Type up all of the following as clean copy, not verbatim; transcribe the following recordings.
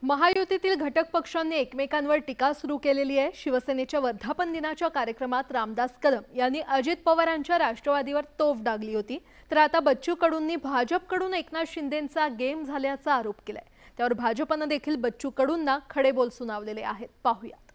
महायुतीतील घटक पक्षांनी एकमेकांवर टीका सुरू केलेली आहे। शिवसेनेच्या वर्धापन दिनाच्या कार्यक्रमात रामदास कदम यांनी अजित पवारांच्या राष्ट्रवादीवर तोफ डागली होती। तर आता बच्चू कडूंनी भाजपकडून एकनाथ शिंदेंचा गेम झाल्याचा आरोप केलाय। त्यावर भाजपने देखील बच्चू कडूंना खडे बोल सुनावलेले आहेत। पाहूयात।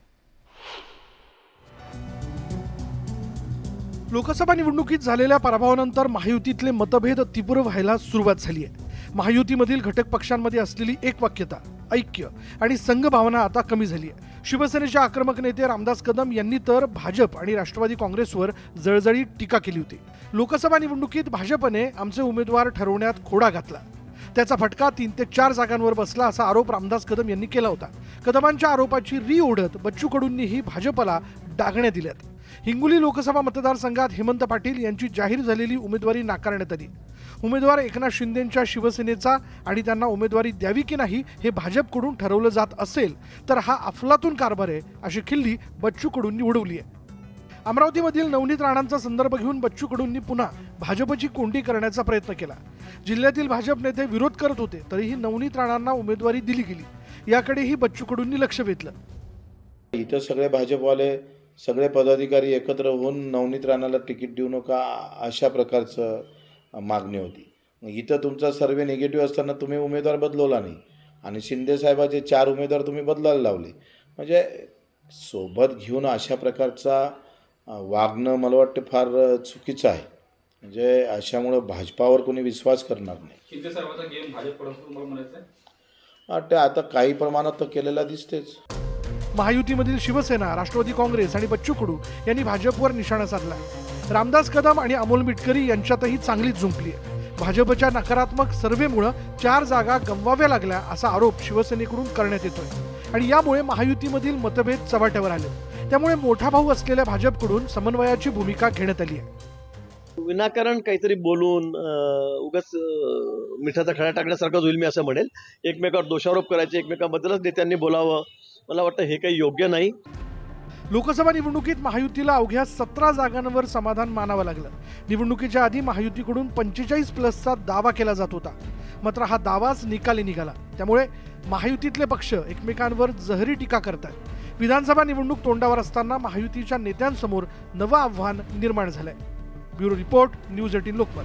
लोकसभा निवडणुकीत झालेल्या पराभवानंतर महायुतीतले मतभेद तीव्र व्हायला सुरुवात झाली आहे। महायुतीमधील घटक पक्षांमध्ये असलेली एकवाक्यता, ऐक्य आणि संघभावना आता कमी झाली आहे। शिवसेनेचे आक्रमक नेते रामदास कदम यांनी तर भाजप आणि राष्ट्रवादी काँग्रेसवर जळजळीत टीका केली होती। लोकसभा निवडणुकीत भाजपने आमचे उमेदवार ठरवण्यात खोडा घातला, त्याचा फटका 3 ते 4 जागांवर बसला असा आरोप रामदास कदम यांनी केला होता। कदमांच्या आरोपाची री ओढत बच्चू कडूंनीही भाजपला डागण्या दिल्यात। हिंगोली लोकसभा मतदारसंघात हेमंत पाटील यांची जाहीर झालेली उमेदवारी नाकारण्यात आली। उमेदवार एकनाथ शिंदेंच्या शिवसेनेचा आणि त्यांना उमेदवारी द्यावी की नाही हे भाजपकडून ठरवलं जात असेल तर हा अफलातून कारभार आहे अशी खिल्ली बच्चू कडूंनी उडवली आहे। अमरावतीमधील नवनीत राणांचा संदर्भ घेऊन बच्चू कडूंनी पुन्हा भाजपची कोंडी करण्याचा प्रयत्न केला। जिल्ह्यातील भाजप नेते विरोध करत होते तरीही नवनीत राणांना उमेदवारी दिली गेली, याकडेही बच्चू कडूंनी लक्ष वेधलं। इथं सगळे भाजपवाले सगळे पदाधिकारी एकत्र होऊन नवनीत राणाला तिकीट देऊ नका अशा प्रकारचं मागणी होती। इथं तुमचा सर्वे निगेटिव्ह असताना तुम्ही उमेदवार बदलवला नाही आणि शिंदे साहेबाचे 4 उमेदवार तुम्ही बदलायला लावले। म्हणजे सोबत घेऊन अशा प्रकारचा वागणं मला वाटतं फार चुकीचं आहे। म्हणजे अशामुळे भाजपावर कोणी विश्वास करणार नाही। शिंदे साहेबांचा गेम भाजपकडून म्हणायचं ते आता काही प्रमाणात तर केलेला दिसतेच। महायुतीमधील शिवसेना, राष्ट्रवादी काँग्रेस आणि बच्चू कडू यांनी भाजपवर निशाणा साधला। रामदास कदम आणि अमोल मिटकरी यांच्यातही चांगलीच झुंपली आहे। भाजपच्या नकारात्मक सर्व्हेमुळे 4 जागा गमवाव्या लागल्या असा आरोप शिवसेनेकडून करण्यात येतोय आणि यामुळे महायुतीमधील मतभेद चव्हाट्यावर आले। त्यामुळे मोठा भाऊ असलेल्या भाजपकडून समन्वयाची भूमिका घेण्यात आली आहे। विनाकारण काहीतरी बोलून उगाच मिठाचा खडा टाकण्यासारखं होईल मी असं म्हणेल। एकमेकावर दोषारोप करायचे, एकमेकांबद्दलच नेत्यांनी बोलावं, मला वाटतं हे काही योग्य नाही। लोकसभा निवडणुकीत महायुतीला अवघ्या 17 जागांवर समाधान मानावं लागलं। निवडणुकीच्या आधी महायुतीकडून 45+ दावा केला जात होता, मात्र हा दावाच निकाली निघाला। त्यामुळे महायुतीतले पक्ष एकमेकांवर जहरी टीका करतात। विधानसभा निवडणूक तोंडावर असताना महायुतीच्या नेत्यांसमोर नवं आव्हान निर्माण झालंय। Bureau report, news 18 Lokmat.